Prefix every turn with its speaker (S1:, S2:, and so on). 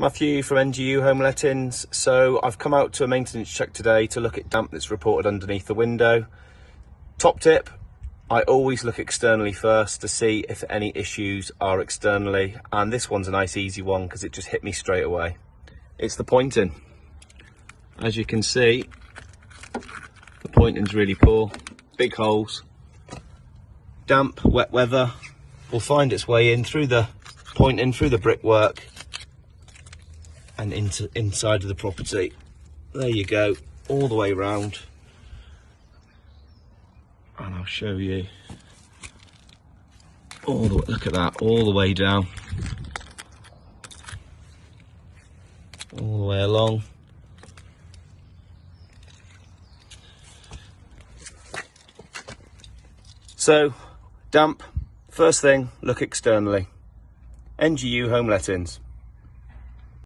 S1: Matthew from NGU Homelettings. So I've come out to a maintenance check today to look at damp that's reported underneath the window. Top tip, I always look externally first to see if any issues are externally, and this one's a nice easy one because it just hit me straight away. It's the pointing. As you can see, the pointing's really poor, big holes. Damp, wet weather will find its way in through the pointing, through the brickwork and inside of the property. There you go, all the way round. And I'll show you all the way, look at that, all the way down, all the way along. So damp, first thing, look externally. NGU Homelettings.